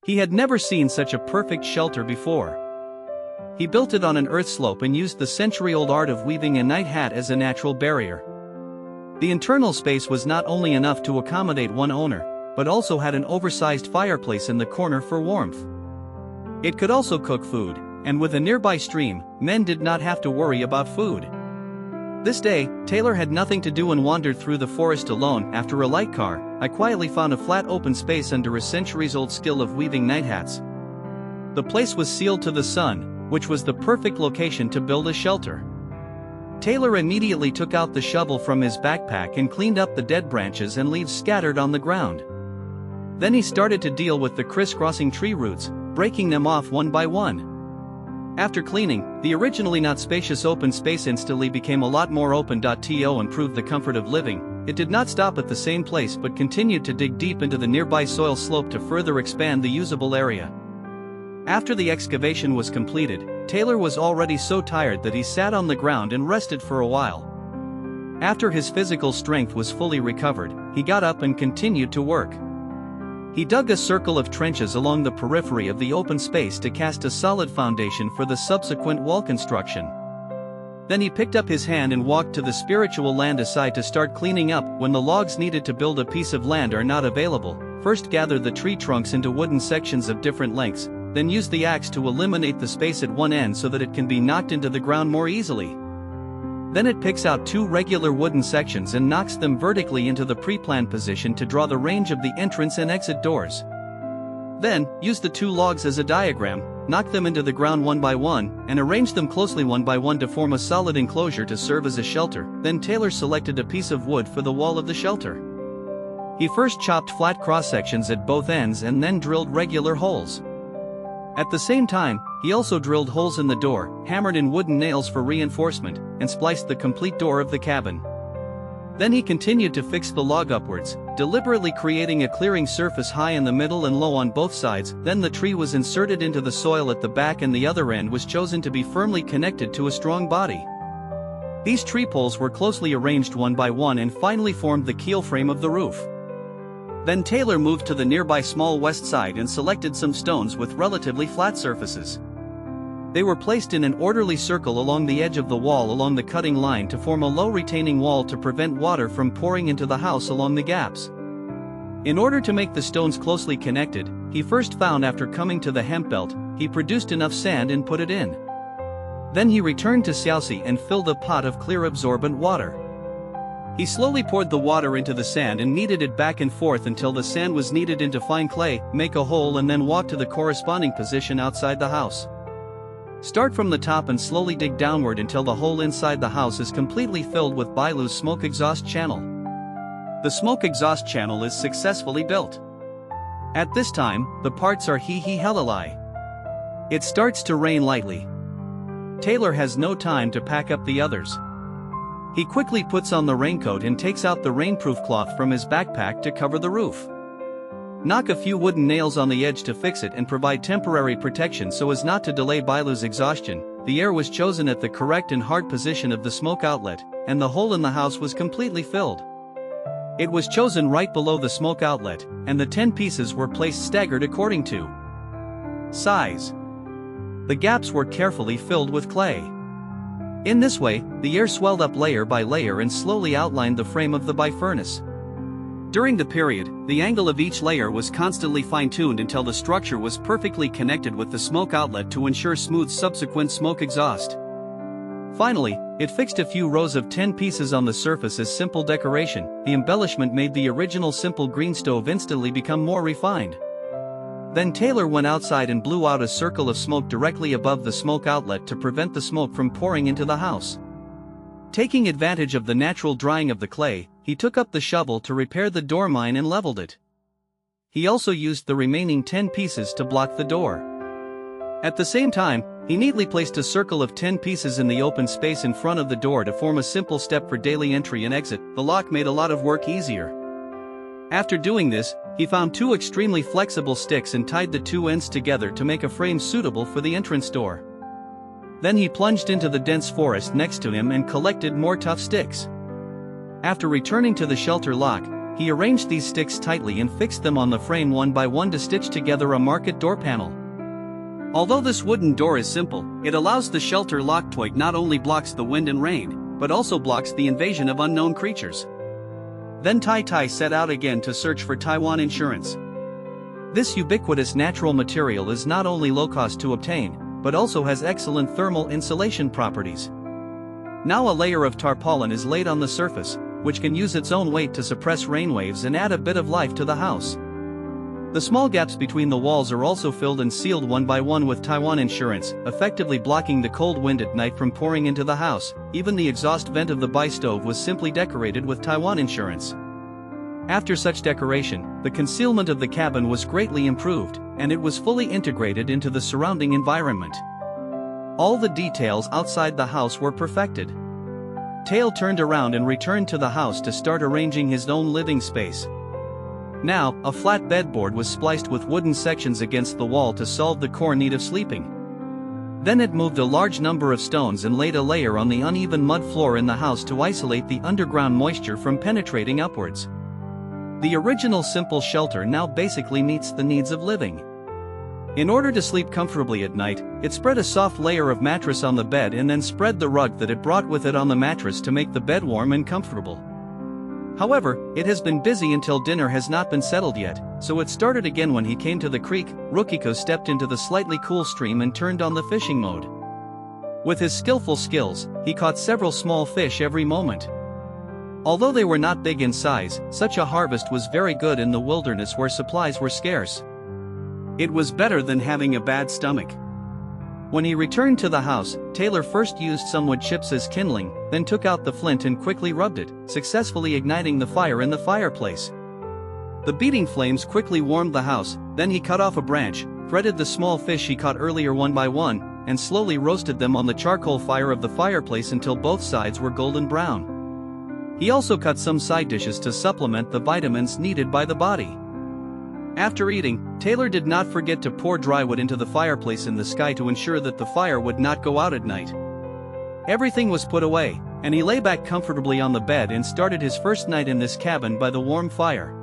He had never seen such a perfect shelter before. He built it on an earth slope and used the century-old art of weaving a night hat as a natural barrier. The internal space was not only enough to accommodate one owner, but also had an oversized fireplace in the corner for warmth. It could also cook food, and with a nearby stream, men did not have to worry about food. This day, Taylor had nothing to do and wandered through the forest alone. After a light car, I quietly found a flat open space under a centuries-old skill of weaving night hats. The place was sealed to the sun, which was the perfect location to build a shelter. Taylor immediately took out the shovel from his backpack and cleaned up the dead branches and leaves scattered on the ground. Then he started to deal with the crisscrossing tree roots, breaking them off one by one. After cleaning, the originally not spacious open space instantly became a lot more open.to improved the comfort of living. It did not stop at the same place but continued to dig deep into the nearby soil slope to further expand the usable area. After the excavation was completed, Taylor was already so tired that he sat on the ground and rested for a while. After his physical strength was fully recovered, he got up and continued to work. He dug a circle of trenches along the periphery of the open space to cast a solid foundation for the subsequent wall construction. Then he picked up his hand and walked to the spiritual land aside to start cleaning up. When the logs needed to build a piece of land are not available, first gather the tree trunks into wooden sections of different lengths, then use the axe to eliminate the space at one end so that it can be knocked into the ground more easily. Then it picks out two regular wooden sections and knocks them vertically into the pre-planned position to draw the range of the entrance and exit doors. Then, use the two logs as a diagram, knock them into the ground one by one, and arrange them closely one by one to form a solid enclosure to serve as a shelter. Then Taylor selected a piece of wood for the wall of the shelter. He first chopped flat cross-sections at both ends and then drilled regular holes. At the same time, he also drilled holes in the door, hammered in wooden nails for reinforcement, and spliced the complete door of the cabin. Then he continued to fix the log upwards, deliberately creating a clearing surface high in the middle and low on both sides. Then the tree was inserted into the soil at the back and the other end was chosen to be firmly connected to a strong body. These tree poles were closely arranged one by one and finally formed the keel frame of the roof. Then Taylor moved to the nearby small west side and selected some stones with relatively flat surfaces. They were placed in an orderly circle along the edge of the wall along the cutting line to form a low retaining wall to prevent water from pouring into the house along the gaps. In order to make the stones closely connected, he first found after coming to the hemp belt, he produced enough sand and put it in. Then he returned to Xiaoxi and filled a pot of clear absorbent water. He slowly poured the water into the sand and kneaded it back and forth until the sand was kneaded into fine clay. Make a hole and then walk to the corresponding position outside the house. Start from the top and slowly dig downward until the hole inside the house is completely filled with Bailu's smoke exhaust channel. The smoke exhaust channel is successfully built. At this time, the parts are he helalai. It starts to rain lightly. Taylor has no time to pack up the others. He quickly puts on the raincoat and takes out the rainproof cloth from his backpack to cover the roof. Knock a few wooden nails on the edge to fix it and provide temporary protection so as not to delay Bailu's exhaustion. The air was chosen at the correct and hard position of the smoke outlet, and the hole in the house was completely filled. It was chosen right below the smoke outlet, and the 10 pieces were placed staggered according to size. The gaps were carefully filled with clay. In this way, the air swelled up layer by layer and slowly outlined the frame of the bifurnace. During the period, the angle of each layer was constantly fine-tuned until the structure was perfectly connected with the smoke outlet to ensure smooth subsequent smoke exhaust. Finally, it fixed a few rows of 10 pieces on the surface as simple decoration. The embellishment made the original simple green stove instantly become more refined. Then Taylor went outside and blew out a circle of smoke directly above the smoke outlet to prevent the smoke from pouring into the house. Taking advantage of the natural drying of the clay, he took up the shovel to repair the door mine and leveled it. He also used the remaining 10 pieces to block the door. At the same time, he neatly placed a circle of 10 pieces in the open space in front of the door to form a simple step for daily entry and exit. The lock made a lot of work easier. After doing this, he found 2 extremely flexible sticks and tied the 2 ends together to make a frame suitable for the entrance door. Then he plunged into the dense forest next to him and collected more tough sticks. After returning to the shelter lock, He arranged these sticks tightly and fixed them on the frame one by one to stitch together a market door panel. Although this wooden door is simple, it allows the shelter lock twig not only blocks the wind and rain, but also blocks the invasion of unknown creatures. Then Tai Tai set out again to search for Taiwan insurance. This ubiquitous natural material is not only low cost to obtain, but also has excellent thermal insulation properties. Now a layer of tarpaulin is laid on the surface, which can use its own weight to suppress rainwaves and add a bit of life to the house. The small gaps between the walls are also filled and sealed one by one with Taiwan insurance, effectively blocking the cold wind at night from pouring into the house. Even the exhaust vent of the bi-stove was simply decorated with Taiwan insurance. After such decoration, the concealment of the cabin was greatly improved, and it was fully integrated into the surrounding environment. All the details outside the house were perfected. Tail turned around and returned to the house to start arranging his own living space. Now, a flat bedboard was spliced with wooden sections against the wall to solve the core need of sleeping. Then it moved a large number of stones and laid a layer on the uneven mud floor in the house to isolate the underground moisture from penetrating upwards. The original simple shelter now basically meets the needs of living. In order to sleep comfortably at night, it spread a soft layer of mattress on the bed and then spread the rug that it brought with it on the mattress to make the bed warm and comfortable. However, it has been busy until dinner has not been settled yet, so it started again when he came to the creek. Rukiko stepped into the slightly cool stream and turned on the fishing mode. With his skillful skills, he caught several small fish every moment. Although they were not big in size, such a harvest was very good in the wilderness where supplies were scarce. It was better than having a bad stomach. When he returned to the house, Taylor first used some wood chips as kindling, then took out the flint and quickly rubbed it, successfully igniting the fire in the fireplace. The beating flames quickly warmed the house. Then he cut off a branch, threaded the small fish he caught earlier one by one, and slowly roasted them on the charcoal fire of the fireplace until both sides were golden brown. He also cut some side dishes to supplement the vitamins needed by the body. After eating, Taylor did not forget to pour dry wood into the fireplace in the sky to ensure that the fire would not go out at night. Everything was put away, and he lay back comfortably on the bed and started his first night in this cabin by the warm fire.